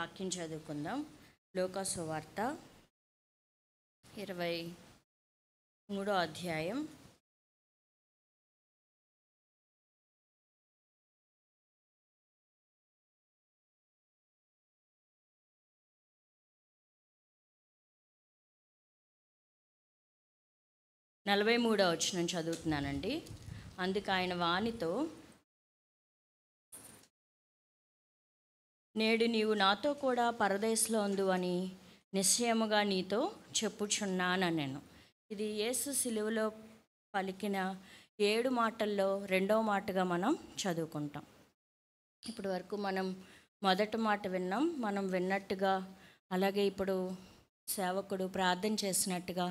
వాక్యం చదువుకుందాం. లూకా సువార్త 23వ అధ్యాయం 43వ వచనం చదువుతున్నానండి. అందుకు ఆయన వానితో, నేడు నీవు నాతో కూడా పరదేశంలో ఉండు అని నిశ్చయముగా నీతో చెప్పుచున్నానెను. ఇది యేసు సిలువలో పలికిన 7 మాటల్లో 2వ మాటగా మనం చదువుకుంటాం. ఇప్పటి వరకు మనం మొదటి మాట విన్నాం. మనం విన్నట్టుగా అలాగే ఇప్పుడు సేవకుడు ప్రార్థన చేసినట్టుగా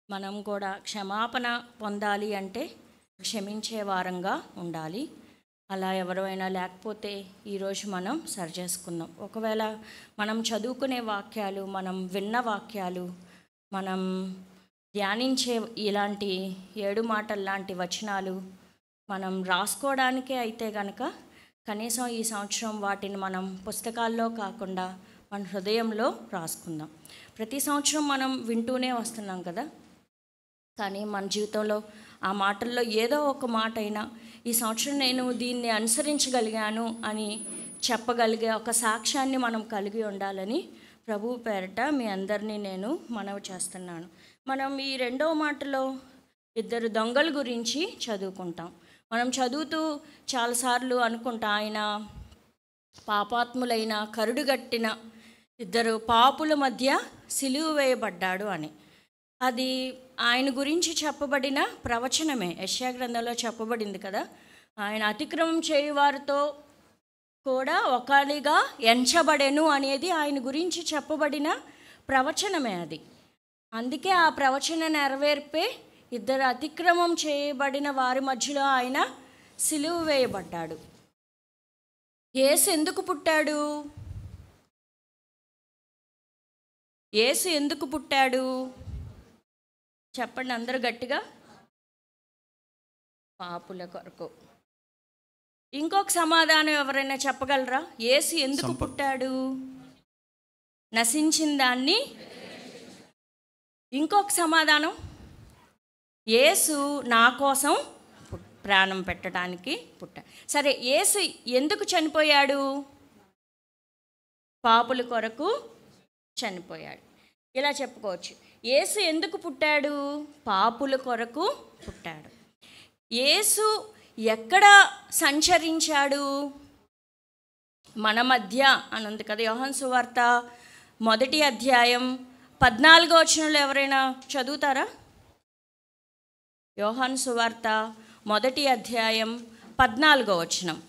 మనం కూడా క్షమాపణ పొందాలి అంటే క్షమించే వారంగా ఉండాలి. అలా ఎవరైనా లేకపోతే ఈరోజు మనం సరి చేసుకుందాం. ఒకవేళ మనం చదువుకునే వాక్యాలు, మనం విన్న వాక్యాలు, మనం ధ్యానించే ఇలాంటి 7 మాటలు లాంటి వచనాలు మనం రాసుకోవడానికే అయితే గనక కనీసం ఈ సంవత్సరం వాటిని మనం పుస్తకాల్లో కాకుండా మన హృదయంలో రాసుకుందాం. ప్రతి సంవత్సరం మనం వింటూనే వస్తున్నాం కదా, కానీ మన జీవితంలో ఆ మాటల్లో ఏదో ఒక మాట అయినా ఈ సంవత్సరం నేను దీన్ని అనుసరించగలిగాను అని చెప్పగలిగే ఒక సాక్ష్యాన్ని మనం కలిగి ఉండాలని ప్రభువు పేరట మీ అందరినీ నేను మనవి చేస్తున్నాను. మనం ఈ 2వ మాటలో 2 దొంగల గురించి చదువుకుంటాం. మనం చదువుతూ చాలాసార్లు అనుకుంటాం, ఆయన పాపాత్ములైన కరుడుగట్టిన 2 పాపుల మధ్య సిలువ వేయబడ్డాడు అని. అది ఆయన గురించి చెప్పబడిన ప్రవచనమే. యెషయా గ్రంథంలో చెప్పబడింది కదా, ఆయన అతిక్రమం చేయువారితో కూడా ఒకరిగా ఎంచబడెను అనేది ఆయన గురించి చెప్పబడిన ప్రవచనమే అది. అందుకే ఆ ప్రవచన నెరవేర్పే 2 అతిక్రమం చేయబడిన వారి మధ్యలో ఆయన సిలువ వేయబడ్డాడు. యేసు ఎందుకు పుట్టాడు? యేసు ఎందుకు పుట్టాడు చెప్పండి అందరూ గట్టిగా. పాపుల కొరకు. ఇంకొక సమాధానం ఎవరైనా చెప్పగలరా? యేసు ఎందుకు పుట్టాడు? నశించిన దాన్ని. ఇంకొక సమాధానం, యేసు నా కోసం ప్రాణం పెట్టడానికి పుట్టాడు. సరే, యేసు ఎందుకు చనిపోయాడు? పాపుల కొరకు చనిపోయాడు. ఇలా చెప్పుకోవచ్చు. యేసు ఎందుకు పుట్టాడు? పాపుల కొరకు పుట్టాడు. యేసు ఎక్కడ సంచరించాడు? మన మధ్య అని ఉంది కదా. యోహాను సువార్త 1వ అధ్యాయం 14వ వచనంలో ఎవరైనా చదువుతారా? యోహాను సువార్త 1వ అధ్యాయం 14వ వచనం.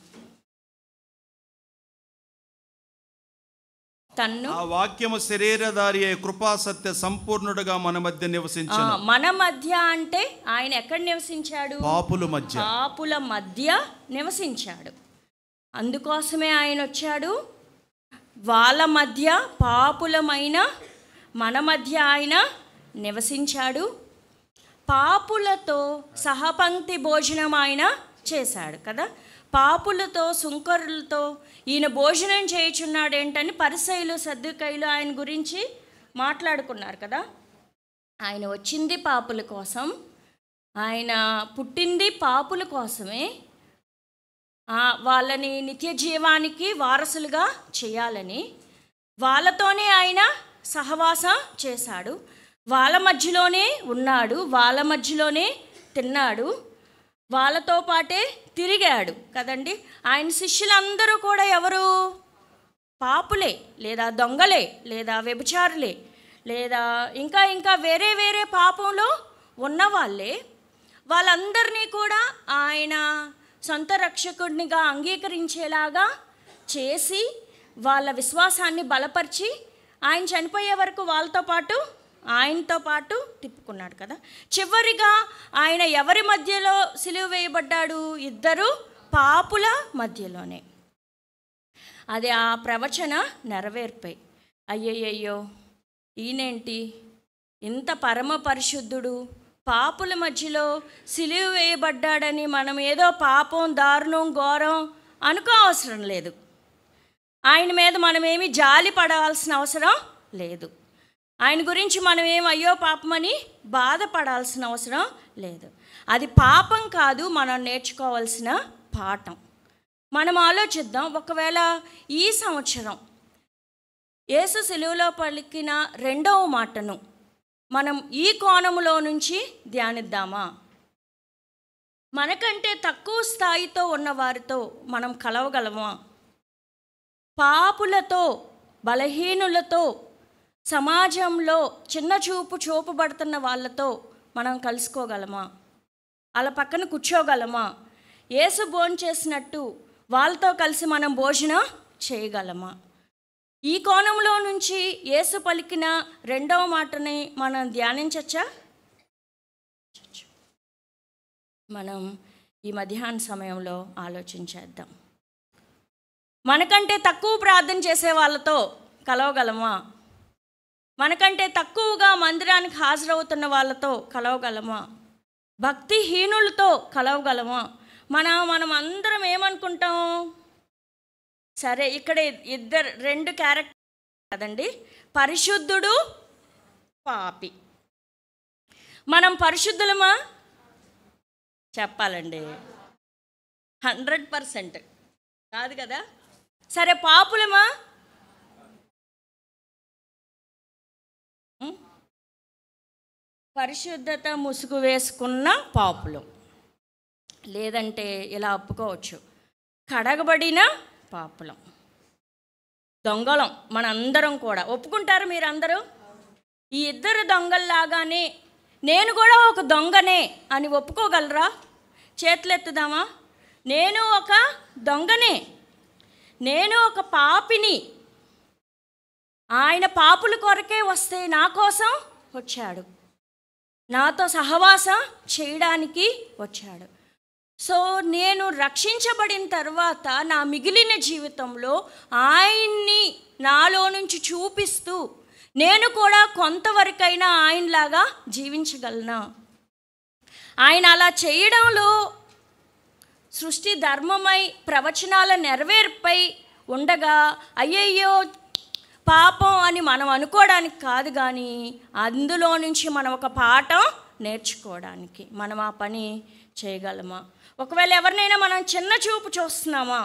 ఆ వాక్యము శరీరధారి అయి కృపా సత్య సంపూర్ణుడుగా మన మధ్య నివసించాడు. మన మధ్య అంటే ఆయన ఎక్కడ నివసించాడు? పాపుల మధ్య. పాపుల మధ్య నివసించాడు. అందుకోసమే ఆయన వచ్చాడు. వాళ్ళ మధ్య, పాపులమైన మన మధ్య ఆయన నివసించాడు. పాపులతో సహపంక్తి భోజనం ఆయన చేశాడు కదా. పాపులతో, సుంకరులతో ఈయన భోజనం చేయుచున్నాడు ఏంటని పరిసయ్యులు, సద్దూకయ్యులు ఆయన గురించి మాట్లాడుకున్నారు కదా. ఆయన వచ్చింది పాపుల కోసం, ఆయన పుట్టింది పాపుల కోసమే. వాళ్ళని నిత్య జీవానికి వారసులుగా చేయాలని వాళ్ళతోనే ఆయన సహవాసం చేశాడు. వాళ్ళ మధ్యలోనే ఉన్నాడు, వాళ్ళ మధ్యలోనే తిన్నాడు, వాళ్ళతో పాటే తిరిగాడు కదండి. ఆయన శిష్యులందరూ కూడా ఎవరు? పాపులే, లేదా దొంగలే, లేదా వ్యభిచారులే, లేదా ఇంకా వేరే వేరే పాపంలో ఉన్నవాళ్ళే. వాళ్ళందరినీ కూడా ఆయన సొంత రక్షకుడినిగా అంగీకరించేలాగా చేసి వాళ్ళ విశ్వాసాన్ని బలపరిచి ఆయన చనిపోయే వరకు ఆయనతో పాటు తిప్పుకున్నాడు కదా. చివరిగా ఆయన ఎవరి మధ్యలో సిలువ వేయబడ్డాడు? 2 పాపుల మధ్యలోనే. అది ఆ ప్రవచన నెరవేర్పై. అయ్యయ్యో, ఈయనేంటి ఇంత పరమ పరిశుద్ధుడు పాపుల మధ్యలో సిలువ వేయబడ్డాడని మనం ఏదో పాపం, దారుణం, ఘోరం అనుకోవసరం లేదు. ఆయన మీద మనమేమి జాలి పడాల్సిన అవసరం లేదు. ఆయన గురించి మనమేం అయ్యో పాపమని బాధపడాల్సిన అవసరం లేదు. అది పాపం కాదు, మనం నేర్చుకోవాల్సిన పాఠం. మనం ఆలోచిద్దాం, ఒకవేళ ఈ సంవత్సరం యేసు సిలువలో పలికిన రెండవ మాటను మనం ఈ కోణములో నుంచి ధ్యానిద్దామా? మనకంటే తక్కువ స్థాయితో ఉన్న వారితో మనం కలవగలమా? పాపులతో, బలహీనులతో, సమాజంలో చిన్న చూపు చూపబడుతున్న వాళ్ళతో మనం కలుసుకోగలమా? వాళ్ళ పక్కన కూర్చోగలమా? యేసు భోంచేసినట్టు వాళ్ళతో కలిసి మనం భోజనం చేయగలమా? ఈ కోణంలో నుంచి యేసు పలికిన రెండవ మాటని మనం ధ్యానించచ్చా? మనం ఈ మధ్యాహ్న సమయంలో ఆలోచించేద్దాం. మనకంటే తక్కువ ప్రార్థన చేసే వాళ్ళతో కలవగలమా? మనకంటే తక్కువగా మందిరానికి హాజరవుతున్న వాళ్ళతో కలవగలమా? భక్తిహీనులతో కలవగలమా? మనం అందరం ఏమనుకుంటాం? సరే, ఇక్కడ రెండు క్యారెక్టర్ కదండి, పరిశుద్ధుడు, పాపి. మనం పరిశుద్ధులమా? చెప్పాలండి 100% కాదు కదా. సరే, పాపులమా? పరిశుద్ధత ముసుగు వేసుకున్న పాపులం. లేదంటే ఇలా ఒప్పుకోవచ్చు, కడగబడిన పాపులం, దొంగలం. మనందరం కూడా ఒప్పుకుంటారు. మీరందరూ ఈ ఇద్దరు దొంగల్లాగానే నేను కూడా ఒక దొంగనే అని ఒప్పుకోగలరా? చేతులెత్తుదామా? నేను ఒక దొంగనే, నేను ఒక పాపిని. ఆయన పాపుల కొరకే వస్తే నా కోసం వచ్చాడు, నాతో సహవాసం చేయడానికి వచ్చాడు. సో నేను రక్షించబడిన తర్వాత నా మిగిలిన జీవితంలో ఆయన్ని నాలో నుంచి చూపిస్తూ నేను కూడా కొంతవరకైనా ఆయనలాగా జీవించగలనా? ఆయన అలా చేయడంలో సృష్టి ధర్మమై ప్రవచనాల నెరవేర్పై ఉండగా అయ్యయ్యో పాపం అని మనం అనుకోవడానికి కాదు, కానీ అందులో నుంచి మనం ఒక పాఠం నేర్చుకోవడానికి మనం ఆ పని చేయగలమా? ఒకవేళ ఎవరినైనా మనం చిన్న చూపు చూస్తున్నామా?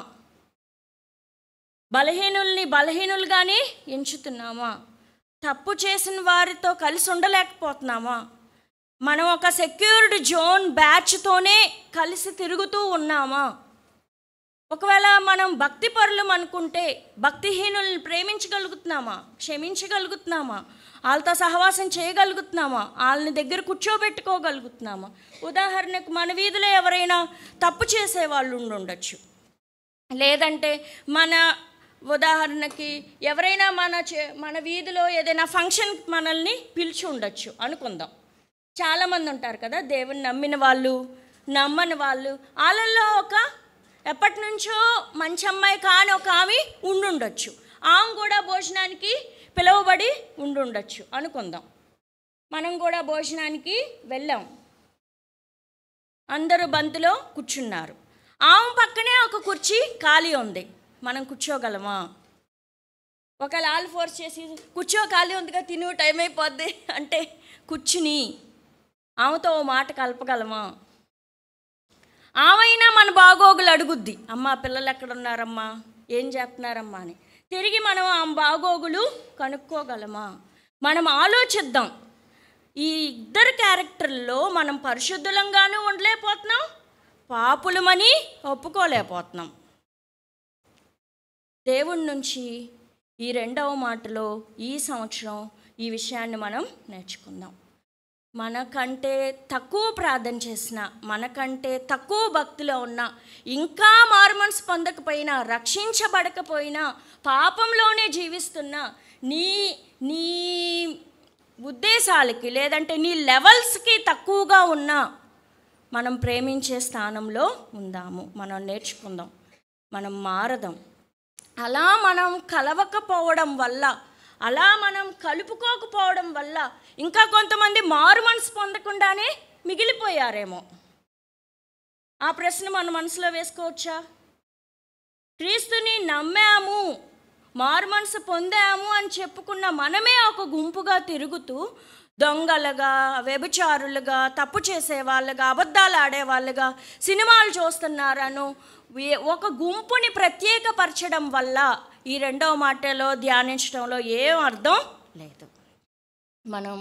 బలహీనుల్ని బలహీనులుగానే ఎంచుతున్నామా? తప్పు చేసిన వారితో కలిసి ఉండలేకపోతున్నామా? మనం ఒక సెక్యూర్డ్ జోన్ బ్యాచ్తోనే కలిసి తిరుగుతూ ఉన్నామా? ఒకవేళ మనం భక్తి పరులం అనుకుంటే భక్తిహీనుల్ని ప్రేమించగలుగుతున్నామా? క్షమించగలుగుతున్నామా? వాళ్ళతో సహవాసం చేయగలుగుతున్నామా? వాళ్ళని దగ్గర కూర్చోబెట్టుకోగలుగుతున్నామా? ఉదాహరణకు మన వీధిలో ఎవరైనా తప్పు చేసేవాళ్ళు ఉండొచ్చు, లేదంటే ఉదాహరణకి ఎవరైనా మన వీధిలో ఏదైనా ఫంక్షన్ మనల్ని పిలిచి ఉండొచ్చు అనుకుందాం. చాలామంది ఉంటారు కదా, దేవుని నమ్మిన వాళ్ళు, నమ్మని వాళ్ళు. వాళ్ళల్లో ఎప్పటి నుంచో మంచి అమ్మాయి కాని ఒక ఆమె ఉండుండొచ్చు. ఆమె కూడా భోజనానికి పిలువబడి ఉండుండొచ్చు అనుకుందాం. మనం కూడా భోజనానికి వెళ్ళాం, అందరూ బంతిలో కూర్చున్నారు. ఆమె పక్కనే ఒక కుర్చీ ఖాళీ ఉంది, మనం కూర్చోగలమా? ఒకవేళ ఆల్ ఫోర్స్ చేసి కూర్చో, ఖాళీ ఉందిగా, తిను, టైం అయిపోద్ది అంటే కూర్చుని ఆమెతో ఓ మాట కలపగలమా? ఆమైనా మన బాగోగులు అడుగుద్ది, అమ్మా పిల్లలు ఎక్కడున్నారమ్మా, ఏం చేస్తున్నారమ్మా అని. తిరిగి మనం ఆ బాగోగులు కనుక్కోగలమా? మనం ఆలోచిద్దాం. ఈ ఇద్దరు క్యారెక్టర్లో మనం పరిశుద్ధులంగానూ ఉండలేకపోతున్నాం, పాపులమని ఒప్పుకోలేకపోతున్నాం. దేవుడి నుంచి ఈ రెండవ మాటలో ఈ సంవత్సరం ఈ విషయాన్ని మనం నేర్చుకుందాం. మనకంటే తక్కువ ప్రార్థన చేసిన, మనకంటే తక్కువ భక్తిలో ఉన్న, ఇంకా మారుమనసు పొందకపోయినా, రక్షించబడకపోయినా, పాపంలోనే జీవిస్తున్న నీ ఉద్దేశాలకి లేదంటే నీ లెవెల్స్కి తక్కువగా ఉన్న మనం ప్రేమించే స్థానంలో ఉందాము. మనం నేర్చుకుందాం, మనం మారదాం. అలా మనం కలవకపోవడం వల్ల, అలా మనం కలుపుకోకపోవడం వల్ల ఇంకా కొంతమంది మారు మనసు పొందకుండానే మిగిలిపోయారేమో. ఆ ప్రశ్న మన మనసులో వేసుకోవచ్చా? క్రీస్తుని నమ్మాము, మారుమనసు పొందాము అని చెప్పుకున్న మనమే ఒక గుంపుగా తిరుగుతూ దొంగలుగా, వ్యభిచారులుగా, తప్పు చేసేవాళ్ళుగా, అబద్ధాలు ఆడేవాళ్ళుగా, సినిమాలు చూస్తున్నారను ఒక గుంపుని ప్రత్యేకపరచడం వల్ల ఈ రెండవ మాటలో ధ్యానించడంలో ఏం అర్థం లేదు. మనం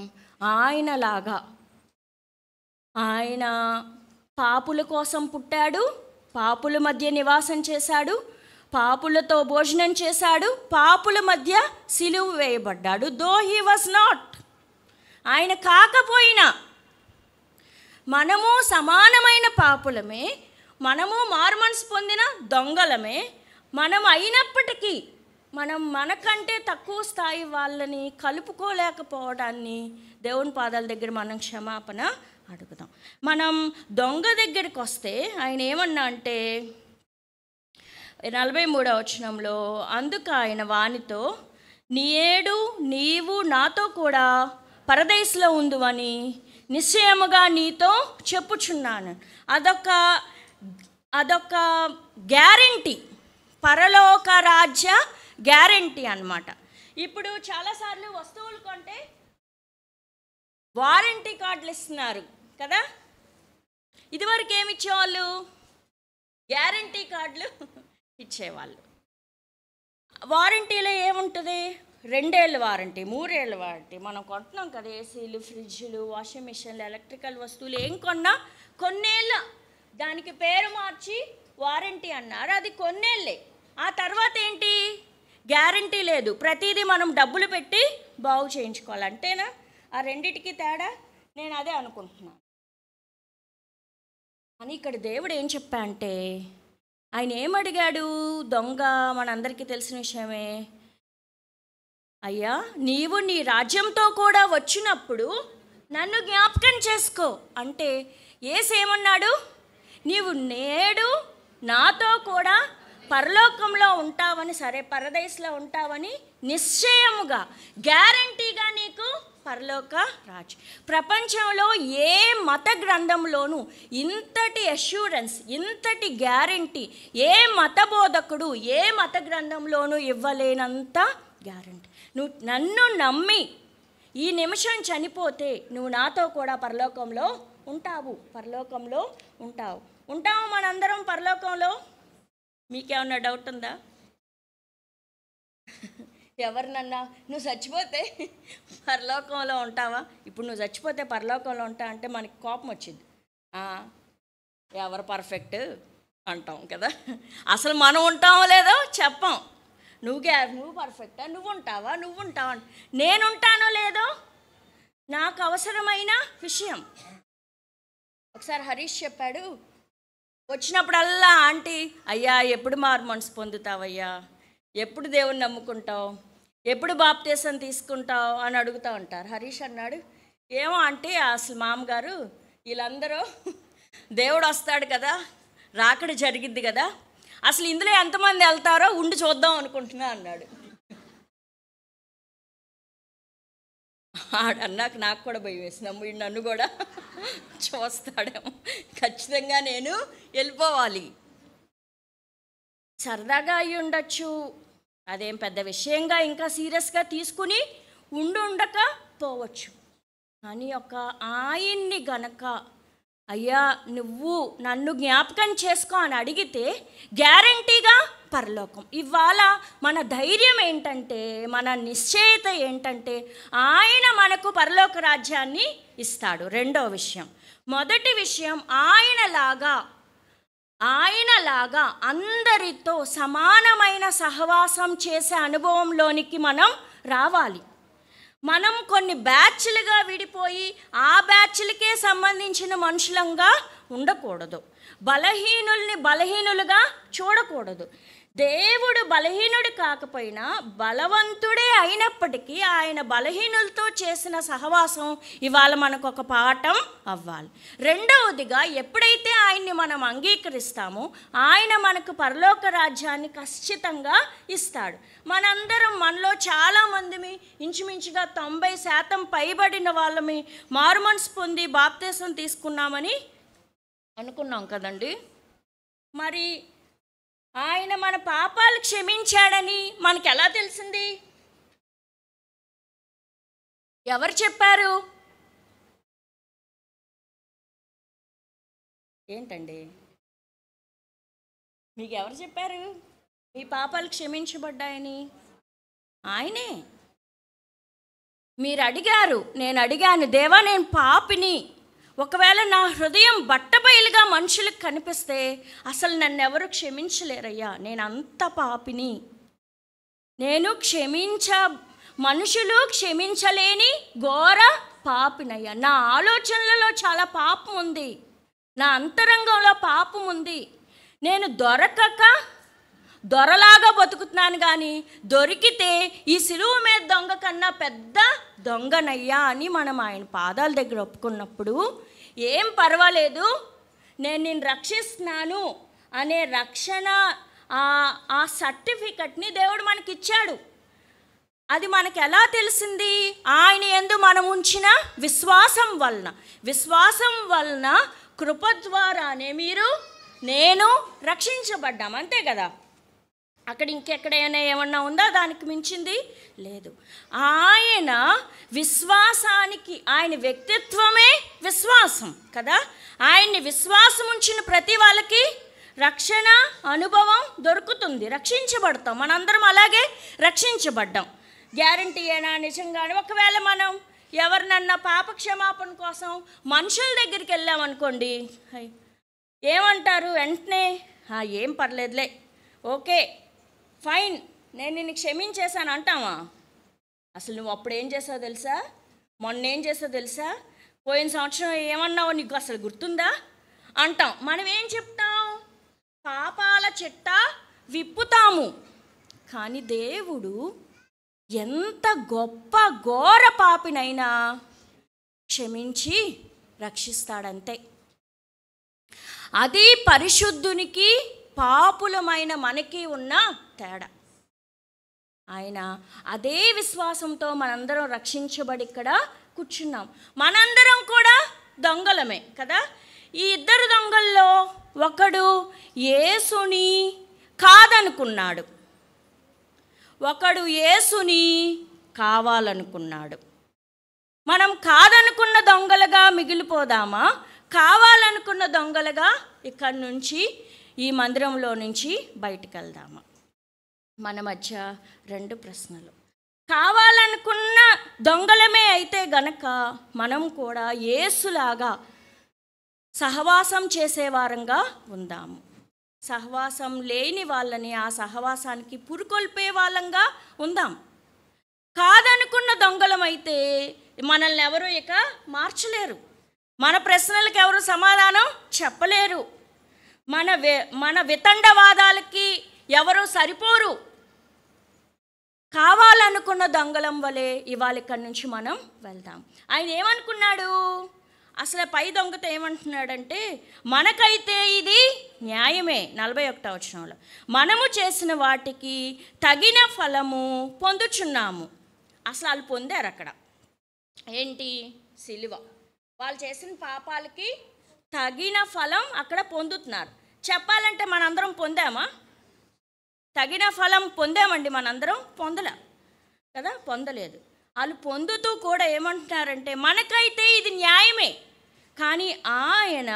ఆయనలాగా, ఆయన పాపుల కోసం పుట్టాడు, పాపుల మధ్య నివాసం చేశాడు, పాపులతో భోజనం చేశాడు, పాపుల మధ్య సిలువ వేయబడ్డాడు. దో హీ వాజ్ నాట్, ఆయన కాకపోయినా మనము సమానమైన పాపులమే, మనము మారుమనసు పొందిన దొంగలమే. మనం అయినప్పటికీ మనం మనకంటే తక్కువ స్థాయి వాళ్ళని కలుపుకోలేకపోవడాన్ని దేవుని పాదాల దగ్గర మనం క్షమాపణ అడుగుదాం. మనం దొంగ దగ్గరికి వస్తే ఆయన ఏమన్నా అంటే 43వ వచనంలో, అందుకు ఆయన వానితో, నేడు నీవు నాతో కూడా పరదేశంలో ఉందువని నిశ్చయముగా నీతో చెప్పుచున్నాను. అదొక గ్యారెంటీ, పరలోక రాజ్య గ్యారెంటీ అన్నమాట. ఇప్పుడు చాలాసార్లు వస్తువులు కొంటే వారంటీ కార్డులు ఇస్తున్నారు కదా. ఇదివరకు ఏమి ఇచ్చేవాళ్ళు? గ్యారెంటీ కార్డులు ఇచ్చేవాళ్ళు. వారంటీలో ఏముంటుంది? 2 ఏళ్ళ వారంటీ, 3 ఏళ్ళ వారంటీ. మనం కొంటున్నాం కదా, ఏసీలు, ఫ్రిడ్జ్లు, వాషింగ్ మిషన్లు, ఎలక్ట్రికల్ వస్తువులు ఏం కొన్నా కొన్నేళ్ళ, దానికి పేరు మార్చి వారంటీ అన్నారు, అది కొన్నేళ్ళే. ఆ తర్వాత ఏంటి? గ్యారంటీ లేదు, ప్రతిదీ మనం డబ్బులు పెట్టి బాగు చేయించుకోవాలి. అంతేనా? ఆ రెండిటికి తేడా నేను అదే అనుకుంటున్నాను. అని ఇక్కడ దేవుడు ఏం చెప్పా అంటే, ఆయన ఏమడిగాడు? దొంగ మనందరికీ తెలిసిన విషయమే. అయ్యా, నీవు నీ రాజ్యంతో కూడా వచ్చినప్పుడు నన్ను జ్ఞాపకం చేసుకో అంటే యేసేమన్నాడు? నీవు నేడు నాతో కూడా పరలోకంలో ఉంటావని, సరే పరదేశంలో ఉంటావని నిశ్చయముగా, గ్యారంటీగా నీకు పరలోక రాజ్యం. ప్రపంచంలో ఏ మత గ్రంథంలోనూ ఇంతటి అష్యూరెన్స్, ఇంతటి గ్యారంటీ ఏ మత బోధకుడు, ఏ మత గ్రంథంలోనూ ఇవ్వలేనంత గ్యారంటీ. నువ్వు నన్ను నమ్మి ఈ నిమిషం చనిపోతే నువ్వు నాతో కూడా పరలోకంలో ఉంటావు, పరలోకంలో ఉంటావు. ఉంటాము మనందరం పరలోకంలో. మీకేమన్నా డౌట్ ఉందా? ఎవరినన్నా నువ్వు చచ్చిపోతే పరలోకంలో ఉంటావా? ఇప్పుడు నువ్వు చచ్చిపోతే పరలోకంలో ఉంటావు అంటే మనకి కోపం వచ్చింది. ఎవరు పర్ఫెక్ట్ అంటాం కదా. అసలు మనం ఉంటామో లేదో చెప్పాం. నువ్వు పర్ఫెక్టా? నువ్వు ఉంటావా నేనుంటానో లేదో నాకు అవసరమైన విషయం. ఒకసారి హరీష్ చెప్పాడు, వచ్చినప్పుడల్లా ఆంటీ, అయ్యా ఎప్పుడు మారు మనసు పొందుతావయ్యా, ఎప్పుడు దేవుని నమ్ముకుంటావు, ఎప్పుడు బాప్తీసం తీసుకుంటావు అని అడుగుతూ ఉంటారు. హరీష్ అన్నాడు, ఏమో ఆంటీ, అసలు మామగారు వీళ్ళందరూ దేవుడు వస్తాడు కదా, రాకడ జరిగిద్ది కదా, అసలు ఇందులో ఎంతమంది వెళ్తారో ఉండి చూద్దాం అనుకుంటున్నా అన్నాడు. ఆడన్నాక నాకు కూడా భయం వేసినాము, నన్ను కూడా చూస్తాడేమో, ఖచ్చితంగా నేను వెళ్ళిపోవాలి. సరదాగా అయ్యి ఉండొచ్చు, అదేం పెద్ద విషయంగా ఇంకా సీరియస్గా తీసుకుని ఉండకపోవచ్చు. కానీ ఒక ఆయన్ని గనక, అయ్యా నువ్వు నన్ను జ్ఞాపకం చేసుకో అని అడిగితే గ్యారంటీగా పరలోకం. ఇవాళ మన ధైర్యం ఏంటంటే, మన నిశ్చయత ఏంటంటే, ఆయన మనకు పరలోక రాజ్యాన్ని ఇస్తాడు. రెండో విషయం. మొదటి విషయం, ఆయనలాగా అందరితో సమానమైన సహవాసం చేసే అనుభవంలోనికి మనం రావాలి. మనం కొన్ని బ్యాచ్లుగా విడిపోయి ఆ బ్యాచ్లకే సంబంధించిన మనుషులంగా ఉండకూడదు. బలహీనుల్ని బలహీనులుగా చూడకూడదు. దేవుడు బలహీనుడు కాకపోయినా బలవంతుడే అయినప్పటికీ ఆయన బలహీనులతో చేసిన సహవాసం ఇవాళ మనకు ఒక పాఠం అవ్వాలి. రెండవదిగా, ఎప్పుడైతే ఆయన్ని మనం అంగీకరిస్తామో ఆయన మనకు పరలోక రాజ్యాన్ని ఖచ్చితంగా ఇస్తాడు. మనందరం, మనలో చాలామందిమి, ఇంచుమించుగా 90% పైబడిన వాళ్ళమి మారుమనసు పొంది బాప్తీసం తీసుకున్నామని అనుకున్నాం కదండి. మరి ఆయన మన పాపాలు క్షమించాడని మనకు ఎలా తెలిసింది? ఎవరు చెప్పారు? ఏంటండి, మీకు ఎవరు చెప్పారు మీ పాపాలు క్షమించబడ్డాయని? ఆయనే. మీరు అడిగారు, నేను అడిగాను, దేవా నేను పాపిని, ఒకవేళ నా హృదయం బట్టబయలుగా మనుషులకు కనిపిస్తే అసలు నన్ను ఎవరు క్షమించలేరయ్యా, నేను అంత పాపిని, నేను మనుషులు క్షమించలేని ఘోర పాపినయ్యా, నా ఆలోచనలలో చాలా పాపం ఉంది, నా అంతరంగంలో పాపం ఉంది, నేను దొరలాగా బతుకుతున్నాను, కానీ దొరికితే ఈ సిలువ మీద దొంగ కన్నా పెద్ద దొంగనయ్యా అని మనం ఆయన పాదాల దగ్గర ఒప్పుకున్నప్పుడు, ఏం పర్వాలేదు నేను నిన్ను రక్షిస్తున్నాను అనే రక్షణ ఆ సర్టిఫికెట్ని దేవుడు మనకిచ్చాడు. అది మనకు ఎలా తెలిసింది? ఆయన యందు మనం ఉంచిన విశ్వాసం వలన కృప ద్వారానే నేను రక్షించబడ్డాం, అంతే కదా. అక్కడ ఇంకెక్కడైనా ఏమన్నా ఉందా? దానికి మించింది లేదు. ఆయన విశ్వాసానికి, ఆయన వ్యక్తిత్వమే విశ్వాసం కదా. ఆయన్ని విశ్వాసం ఉంచిన ప్రతి వాళ్ళకి రక్షణ అనుభవం దొరుకుతుంది, రక్షించబడతాం. మనందరం అలాగే రక్షించబడ్డాం. గ్యారంటీ అయినా నిజంగానే ఒకవేళ మనం ఎవరినన్నా పాప క్షమాపణ కోసం మనుషుల దగ్గరికి వెళ్ళామనుకోండి, ఏమంటారు వెంటనే? ఏం పర్లేదులే, ఓకే ఫైన్, నేను నిన్ను క్షమించేశాను అంటావా? అసలు నువ్వు అప్పుడు ఏం చేసావు తెలుసా? మొన్న ఏం చేసావు తెలుసా? పోయిన సంవత్సరం ఏమన్నావో నీకు అసలు గుర్తుందా అంటాం. మనం ఏం చెప్తాం? పాపాల చిట్టా విప్పుతాము. కానీ దేవుడు ఎంత గొప్ప ఘోర పాపినైనా క్షమించి రక్షిస్తాడంతే. అది పరిశుద్ధునికి పాపులమైన మనకి ఉన్న తేడా. ఆయన అదే విశ్వాసంతో మనందరం రక్షించబడి ఇక్కడ కూర్చున్నాం. మనందరం కూడా దొంగలమే కదా. ఈ ఇద్దరు దొంగల్లో ఒకడు యేసుని కాదనుకున్నాడు, ఒకడు యేసుని కావాలనుకున్నాడు. మనం కాదనుకున్న దొంగలుగా మిగిలిపోదామా, కావాలనుకున్న దొంగలుగా ఇక్కడి నుంచి ఈ మందిరంలో నుంచి బయటికి వెళ్దామా? మన మధ్య రెండు ప్రశ్నలు. కావాలనుకున్న దొంగలమే అయితే గనక మనం కూడా యేసులాగా సహవాసం చేసేవారంగా ఉందాము. సహవాసం లేని వాళ్ళని ఆ సహవాసానికి పురుకొల్పే వాళ్ళంగా ఉందాం. కాదనుకున్న దొంగలమైతే మనల్ని ఎవరు ఇక మార్చలేరు, మన ప్రశ్నలకు ఎవరు సమాధానం చెప్పలేరు, మన వితండవాదాలకి ఎవరు సరిపోరు. కావాలనుకున్న దొంగలం వలె ఇవాళ ఇక్కడి నుంచి మనం వెళ్దాం. ఆయన ఏమనుకున్నాడు? అసలు పై దొంగతో ఏమంటున్నాడంటే, మనకైతే ఇది న్యాయమే. 41వ వచనంలో మనము చేసిన వాటికి తగిన ఫలము పొందుచున్నాము. అసలు వాళ్ళు పొందారు అక్కడ ఏంటి? సిలువ. వాళ్ళు చేసిన పాపాలకి తగిన ఫలం అక్కడ పొందుతున్నారు. చెప్పాలంటే మనందరం పొందామా? తగిన ఫలం పొందామండి? మనందరం పొందలే కదా, పొందలేదు. వాళ్ళు పొందుతూ కూడా ఏమంటున్నారంటే, మనకైతే ఇది న్యాయమే, కానీ ఆయన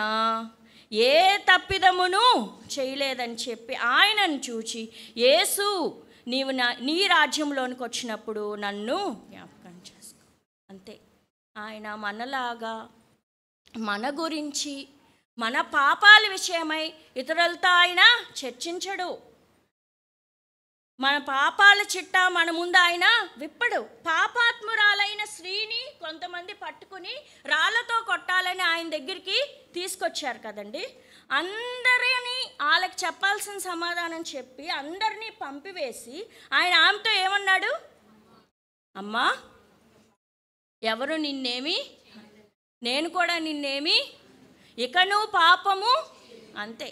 ఏ తప్పిదమును చేయలేదని చెప్పి ఆయనను చూచి, యేసు నీవు నీ రాజ్యంలోనికి వచ్చినప్పుడు నన్ను జ్ఞాపకం చేసుకో, అంతే. ఆయన మనలాగా మన గురించి, మన పాపాల విషయమై ఇతరులతో ఆయన చర్చించడు. మన పాపాల చిట్టా మన ముందు ఆయన విప్పడు. పాపాత్మురాలైన స్త్రీని కొంతమంది పట్టుకుని రాళ్లతో కొట్టాలని ఆయన దగ్గరికి తీసుకొచ్చారు కదండి. అందరినీ వాళ్ళకి చెప్పాల్సిన సమాధానం చెప్పి అందరినీ పంపివేసి ఆయన ఆమెతో ఏమన్నాడు? అమ్మా, ఎవరు నిన్నేమి, నేను కూడా నిన్నేమి, ఇక నువ్వు పాపము, అంతే.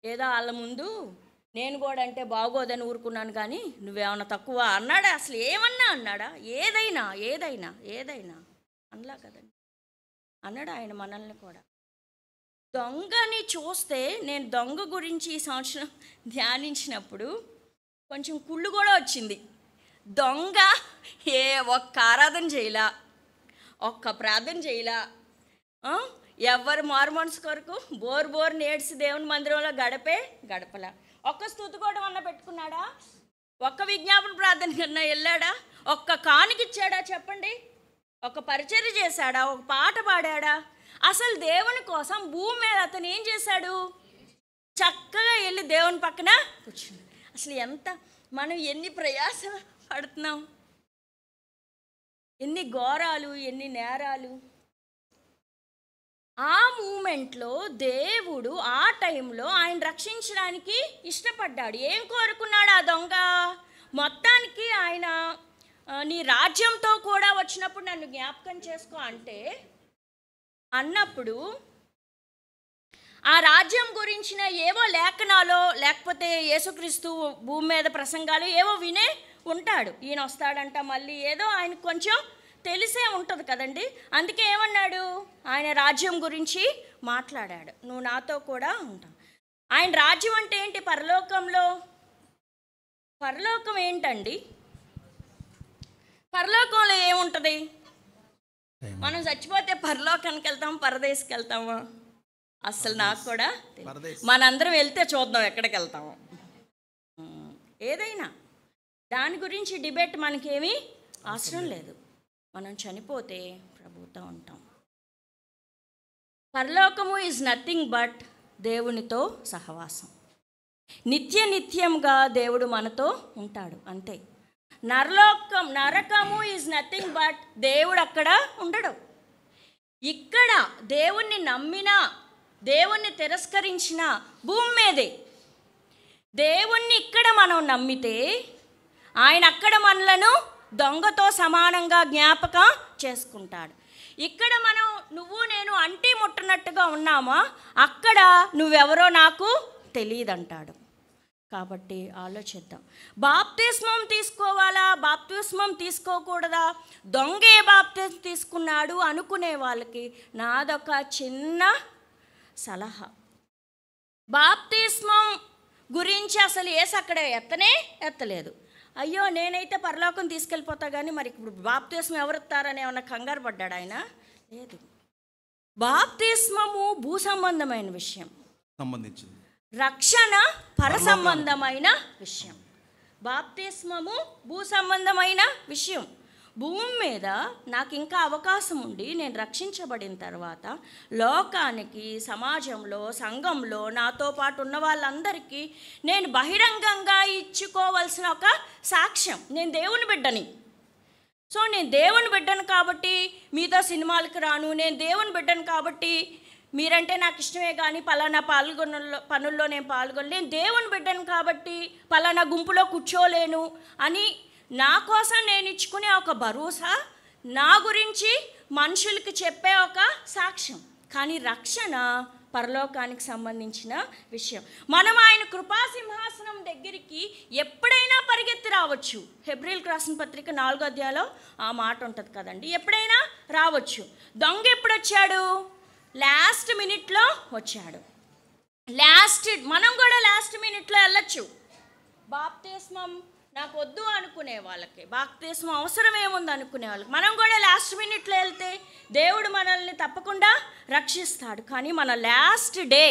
ఏదో వాళ్ళ ముందు నేను కూడా అంటే బాగోదని ఊరుకున్నాను, కానీ నువ్వేమన్నా తక్కువ అన్నాడా? అసలు ఏమన్నా అన్నాడా? ఏదైనా ఏదైనా ఏదైనా అనలా కదండి, అన్నాడు ఆయన మనల్ని కూడా. దొంగని చూస్తే, నేను దొంగ గురించి ఈ సంవత్సరం ధ్యానించినప్పుడు కొంచెం కుళ్ళు కూడా వచ్చింది. దొంగ ఒక్క ఆరాధన చేయలా, ఒక్క ప్రార్థన చేయలా, ఎవరు మారు మనసు కొరకు బోర్ నేడ్చి దేవుని మందిరంలో గడపలా. ఒక్క స్తుతి కూడా అన్న పెట్టుకున్నాడా? ఒక్క విజ్ఞాపన ప్రార్థన కన్నా వెళ్ళాడా? ఒక్క కానుకిచ్చాడా చెప్పండి? ఒక పరిచర్య చేశాడా? ఒక పాట పాడాడా? అసలు దేవుని కోసం భూమి మీద అతను ఏం చేశాడు? చక్కగా వెళ్ళి దేవుని పక్కన కూర్చున్నాడు. అసలు మనం ఎన్ని ప్రయాసలు పడుతున్నాం, ఎన్ని ఘోరాలు, ఎన్ని నేరాలు. ఆ మూమెంట్లో దేవుడు ఆ టైంలో ఆయన రక్షించడానికి ఇష్టపడ్డాడు. ఏం కోరుకున్నాడు ఆ దొంగ? మొత్తానికి ఆయన నీ రాజ్యంతో కూడా వచ్చినప్పుడు నన్ను జ్ఞాపకం చేసుకో అన్నప్పుడు ఆ రాజ్యం గురించిన ఏవో లేఖనాలో, లేకపోతే యేసుక్రీస్తు భూమి మీద ప్రసంగాలు ఏవో వినే ఉంటాడు. ఈయన వస్తాడంట, మళ్ళీ ఏదో ఆయన కొంచెం తెలిసే ఉంటుంది కదండి. అందుకే ఏమన్నాడు? ఆయన రాజ్యం గురించి మాట్లాడాడు. నువ్వు నాతో కూడా ఉంటావు. ఆయన రాజ్యం అంటే ఏంటి? పరలోకం ఏంటండి? పరలోకంలో ఏముంటుంది? మనం చచ్చిపోతే పరలోకానికి వెళ్తాం, పరదేశకి వెళ్తామా? అసలు నాకు కూడా మనందరం వెళ్తే చూద్దాం ఎక్కడికి వెళ్తాము. ఏదైనా దాని గురించి డిబేట్ మనకేమీ అవసరం లేదు. మనం చనిపోతే ప్రభుతో ఉంటాం. పరలోకము ఈజ్ నథింగ్ బట్ దేవునితో సహవాసం. నిత్యంగా దేవుడు మనతో ఉంటాడు, అంతే. నరకము ఈజ్ నథింగ్ బట్ దేవుడు అక్కడ ఉండడు. ఇక్కడ దేవుణ్ణి నమ్మినా, దేవుణ్ణి తిరస్కరించిన భూమి మీదే. దేవుణ్ణి ఇక్కడ మనం నమ్మితే ఆయన అక్కడ మనలను దొంగతో సమానంగా జ్ఞాపకం చేసుకుంటాడు. ఇక్కడ మనం నువ్వు నేను అంటి ముట్టనట్టుగా ఉన్నామా, అక్కడ నువ్వెవరో నాకు తెలియదంటాడు. కాబట్టి ఆలోచిద్దాం. బాప్తిస్మం తీసుకోవాలా, బాప్తిస్మం తీసుకోకూడదా, దొంగే బాప్తిస్మం తీసుకున్నాడు అనుకునే వాళ్ళకి నాదొక చిన్న సలహా. బాప్తిస్మం గురించి అసలు యేసు అక్కడ ఎత్తలేదు. అయ్యో నేనైతే పరలోకం తీసుకెళ్ళిపోతా, కానీ మరి ఇప్పుడు బాప్తిస్మం ఎవరిస్తారని ఏమన్నా కంగారు పడ్డాడు ఆయన? లేదు. బాప్తిస్మము భూ సంబంధమైన విషయం, సంబంధించింది. రక్షణ పర సంబంధమైన విషయం. బాప్తిస్మము భూ సంబంధమైన విషయం. భూమి మీద నాకు ఇంకా అవకాశం ఉండి నేను రక్షించబడిన తర్వాత లోకానికి, సమాజంలో, సంఘంలో నాతో పాటు ఉన్న వాళ్ళందరికీ నేను బహిరంగంగా ఇచ్చుకోవాల్సిన ఒక సాక్ష్యం. నేను దేవుని బిడ్డని. సో నేను దేవుని బిడ్డను కాబట్టి మీతో సినిమాలకు రాను. నేను దేవుని బిడ్డను కాబట్టి మీరంటే నాకు ఇష్టమే, కానీ పలానా పనుల్లో నేను పాల్గొనలేను. నేను దేవుని బిడ్డను కాబట్టి పలానా గుంపులో కూర్చోలేను అని నా కోసం నేను ఇచ్చుకునే ఒక భరోసా, నా గురించి మనుషులకి చెప్పే ఒక సాక్ష్యం. కానీ రక్షణ పరలోకానికి సంబంధించిన విషయం. మనం ఆయన కృపాసింహాసనం దగ్గరికి ఎప్పుడైనా పరిగెత్తి రావచ్చు. హెబ్రీయులకు రాసిన పత్రిక 4వ అధ్యాయంలో ఆ మాట ఉంటుంది కదండి. ఎప్పుడైనా రావచ్చు. దొంగ ఎప్పుడు వచ్చాడు? లాస్ట్ మినిట్లో వచ్చాడు. మనం కూడా లాస్ట్ మినిట్లో వెళ్ళచ్చు. బాప్తిస్మం నాకు వద్దు అనుకునే వాళ్ళకి, బాప్తిస్మం అవసరం ఏముంది అనుకునే వాళ్ళకి మనం కూడా లాస్ట్ మినిట్లో వెళ్తే దేవుడు మనల్ని తప్పకుండా రక్షిస్తాడు. కానీ మన లాస్ట్ డే,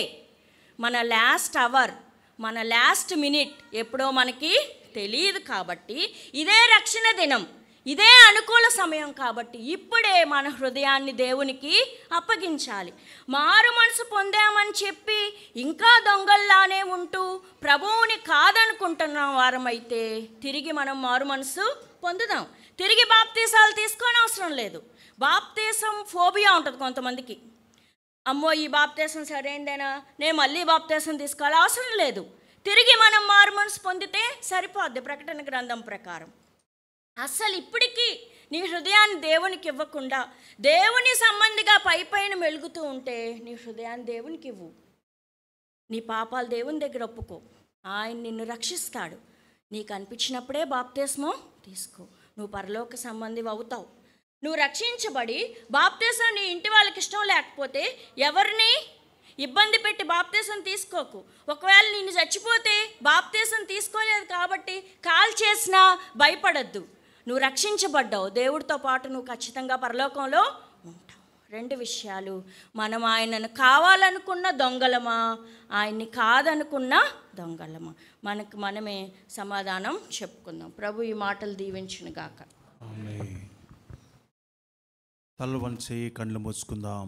మన లాస్ట్ అవర్, మన లాస్ట్ మినిట్ ఎప్పుడో మనకి తెలియదు. కాబట్టి ఇదే రక్షణ దినం, ఇదే అనుకూల సమయం. కాబట్టి ఇప్పుడే మన హృదయాన్ని దేవునికి అప్పగించాలి. మారు మనసు పొందామని చెప్పి ఇంకా దొంగల్లానే ఉంటూ ప్రభువుని కాదనుకుంటున్న వారమైతే తిరిగి మనం మారు మనసు పొందుదాం. తిరిగి బాప్తీసాలు తీసుకోని అవసరం లేదు. బాప్తీసం ఫోబియా ఉంటుంది కొంతమందికి. అమ్మో ఈ బాప్తీసం సరైందేనా, నేను మళ్ళీ బాప్తీసం తీసుకోవాలి, అవసరం లేదు. తిరిగి మనం మారు మనసు పొందితే సరిపోద్ది. ప్రకటన గ్రంథం ప్రకారం అస్సలు ఇప్పటికీ నీ హృదయాన్ని దేవునికి ఇవ్వకుండా దేవుని సంబంధిగా పైన మెలుగుతూ ఉంటే నీ హృదయాన్ని దేవునికి ఇవ్వు. నీ పాపాలు దేవుని దగ్గర ఒప్పుకో, ఆయన నిన్ను రక్షిస్తాడు. నీకు అనిపించినప్పుడే బాప్తిస్మం తీసుకో, నువ్వు పరలోక సంబంధి అవుతావు. నువ్వు రక్షించబడి బాప్తిస్మం నీ ఇంటి వాళ్ళకి ఇష్టం లేకపోతే ఎవరిని ఇబ్బంది పెట్టి బాప్తీసం తీసుకోకు. ఒకవేళ నేను చచ్చిపోతే బాప్తీసం తీసుకోలేదు కాబట్టి కాల్ చేసినా భయపడద్దు. నువ్వు రక్షించబడ్డావు, దేవుడితో పాటు నువ్వు ఖచ్చితంగా పరలోకంలో ఉంటావు. 2 విషయాలు, మనం ఆయనను కావాలనుకున్న దొంగలమా, ఆయన్ని కాదనుకున్న దొంగలమా, మనకు మనమే సమాధానం చెప్పుకుందాం. ప్రభు ఈ మాటలు దీవించును గాక. తల వంచి కళ్ళు మూసుకుందాం.